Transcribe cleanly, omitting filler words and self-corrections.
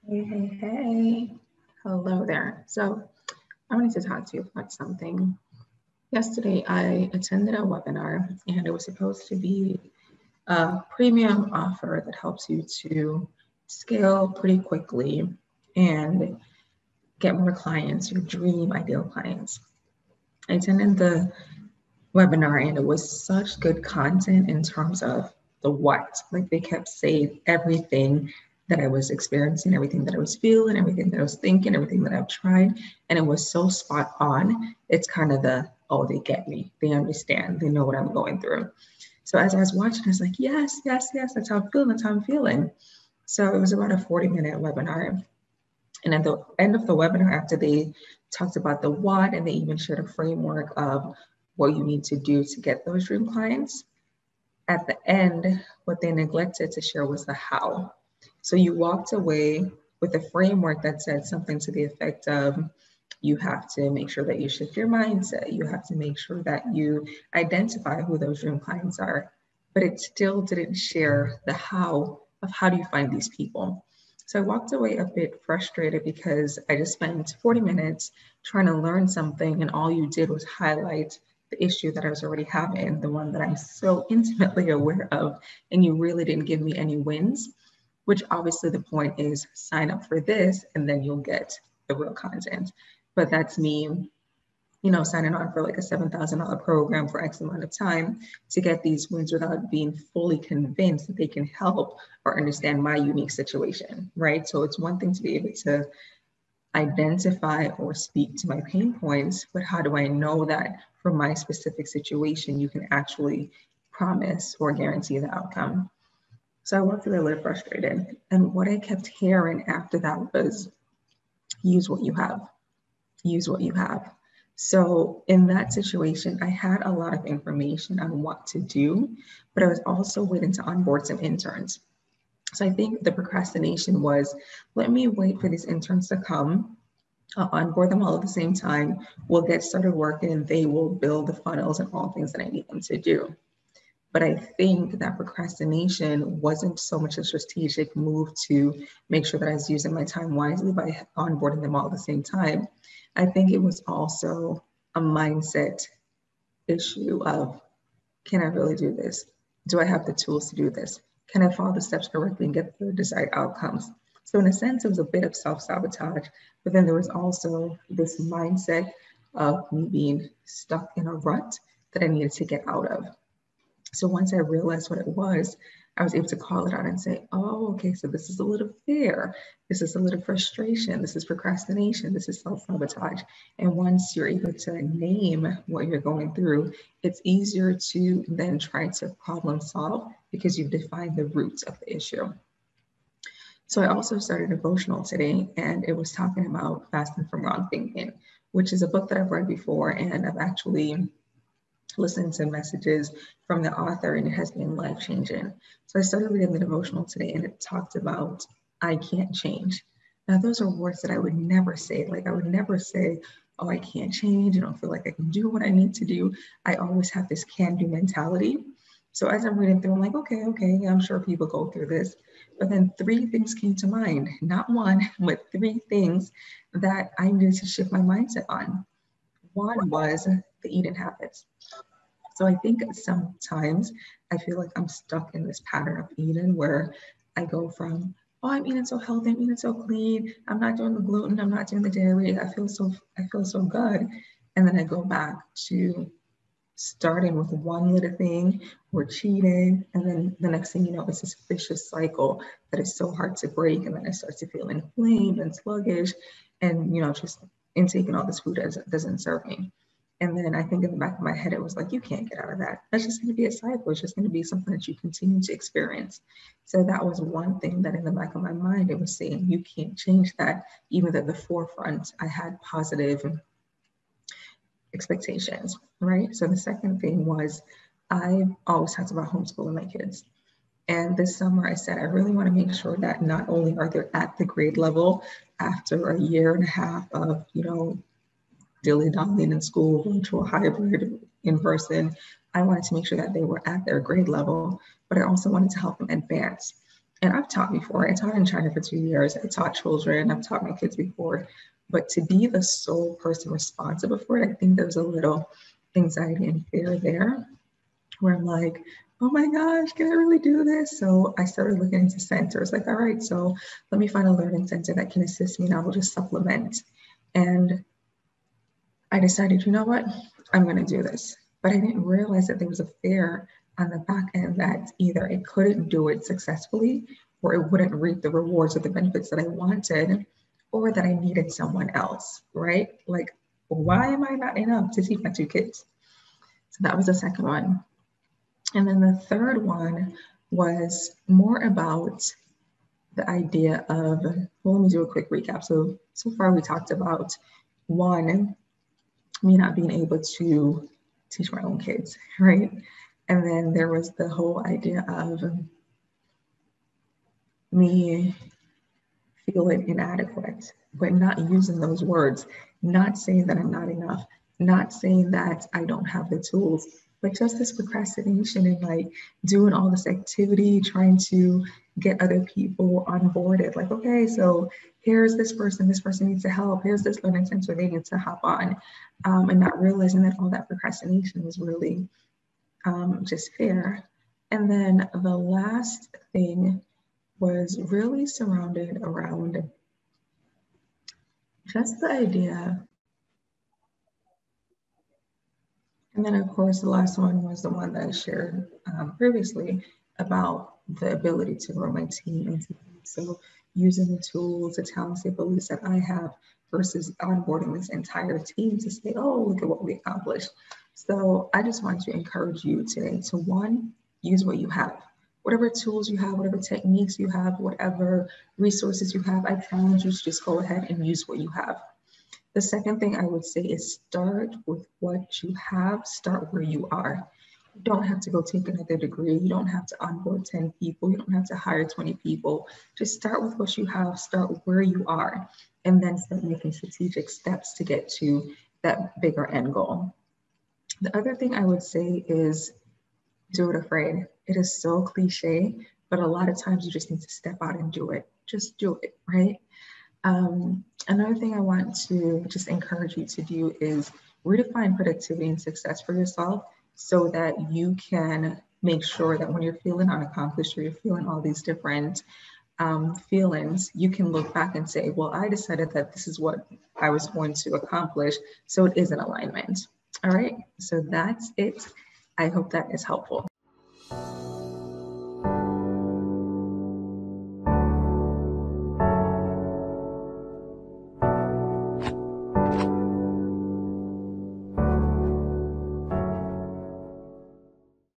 Hey. Hello there. So I wanted to talk to you about something. Yesterday, I attended a webinar, and it was supposed to be a premium offer that helps you to scale pretty quickly and get more clients, your dream ideal clients. I attended the webinar, and it was such good content in terms of the what. Like, they kept saying everything that I was experiencing, everything that I was feeling, everything that I was thinking, everything that I've tried, and it was so spot on. It's kind of oh, they get me, they understand, they know what I'm going through. So as I was watching, I was like, yes, that's how I'm feeling. So it was about a 40-minute webinar. And at the end of the webinar, after they talked about the what, and they even shared a framework of what you need to do to get those dream clients, at the end, what they neglected to share was the how. So you walked away with a framework that said something to the effect of, you have to make sure that you shift your mindset. You have to make sure that you identify who those dream clients are. But it still didn't share the how of how do you find these people. So I walked away a bit frustrated because I just spent 40 minutes trying to learn something, and all you did was highlight the issue that I was already having, the one that I'm so intimately aware of, and you really didn't give me any wins, which obviously the point is sign up for this and then you'll get the real content. But that's me, signing on for like a $7,000 program for X amount of time to get these wins without being fully convinced that they can help or understand my unique situation, right? So it's one thing to be able to identify or speak to my pain points, but how do I know that for my specific situation, you can actually promise or guarantee the outcome? So I walked away a little frustrated. And what I kept hearing after that was, use what you have, use what you have. So in that situation, I had a lot of information on what to do, but I was also waiting to onboard some interns. So I think the procrastination was, let me wait for these interns to come. I'll onboard them all at the same time. We'll get started working and they will build the funnels and all things that I need them to do. But I think that procrastination wasn't so much a strategic move to make sure that I was using my time wisely by onboarding them all at the same time. I think it was also a mindset issue of, can I really do this? Do I have the tools to do this? Can I follow the steps correctly and get the desired outcomes? So in a sense, it was a bit of self-sabotage, but then there was also this mindset of me being stuck in a rut that I needed to get out of. So once I realized what it was, I was able to call it out and say, oh, okay, so this is a little fear. This is a little frustration. This is procrastination. This is self-sabotage. And once you're able to name what you're going through, it's easier to then try to problem solve because you've defined the roots of the issue. So I also started a devotional today, and it was talking about fasting from wrong thinking, which is a book that I've read before, and I've actually listened to messages from the author, and it has been life-changing. So I started reading the devotional today, and it talked about, I can't change. Now, those are words that I would never say. Like, I would never say, oh, I can't change. I don't feel like I can do what I need to do. I always have this can-do mentality. So as I'm reading through, I'm like, okay, I'm sure people go through this. But then 3 things came to mind, not one, but 3 things that I needed to shift my mindset on. One was the eating habits. So I think sometimes I feel like I'm stuck in this pattern of eating where I go from, oh, I'm eating so healthy, I'm eating so clean, I'm not doing the gluten, I'm not doing the dairy, I feel so good. And then I go back to starting with one little thing or cheating. And then the next thing you know, it's this vicious cycle that is so hard to break. And then I start to feel inflamed and sluggish and, just intaking all this food doesn't serve me. And then I think in the back of my head, it was like, you can't get out of that. That's just going to be a cycle. It's just going to be something that you continue to experience. So that was one thing that in the back of my mind, it was saying, you can't change that. Even at the forefront, I had positive expectations, right? So the second thing was, I always talked about homeschooling my kids. And this summer I said, I really want to make sure that not only are they at the grade level after a year and a half of, dilly-dallying in school, virtual, hybrid, in person, I wanted to make sure that they were at their grade level, but I also wanted to help them advance. And I've taught before. I taught in China for 2 years. I taught children. I've taught my kids before. But to be the sole person responsible for it, I think there's a little anxiety and fear there where I'm like, oh my gosh, can I really do this? So I started looking into centers, like, all right, so let me find a learning center that can assist me and I will just supplement. And I decided, you know what, I'm going to do this. But I didn't realize that there was a fear on the back end that either it couldn't do it successfully or it wouldn't reap the rewards or the benefits that I wanted, or that I needed someone else, right? Like, why am I not enough to teach my 2 kids? So that was the second one. And then the third one was more about the idea of, well, let me do a quick recap. So far we talked about one, me not being able to teach my own kids, right? And then there was the whole idea of me feeling inadequate, but not using those words, not saying that I'm not enough, not saying that I don't have the tools, but just this procrastination and like doing all this activity, trying to get other people onboarded. Like, okay, so here's this person needs to help. Here's this learning center they need to hop on. And not realizing that all that procrastination was really just fear. And then the last thing was really surrounded around just the idea. And then, of course, the last one was the one that I shared previously about the ability to grow my team. So using the tools, the talents, the abilities that I have versus onboarding this entire team to say, oh, look at what we accomplished. So I just want to encourage you today to, one, use what you have. Whatever tools you have, whatever techniques you have, whatever resources you have, I challenge you to just go ahead and use what you have. The second thing I would say is start with what you have, start where you are. You don't have to go take another degree. You don't have to onboard 10 people. You don't have to hire 20 people. Just start with what you have, start where you are, and then start making strategic steps to get to that bigger end goal. The other thing I would say is do it afraid. It is so cliche, but a lot of times you just need to step out and do it. Just do it, right? Another thing I want to just encourage you to do is redefine productivity and success for yourself so that you can make sure that when you're feeling unaccomplished or you're feeling all these different feelings, you can look back and say, well, I decided that this is what I was going to accomplish, so it is an alignment. All right, so that's it. I hope that is helpful.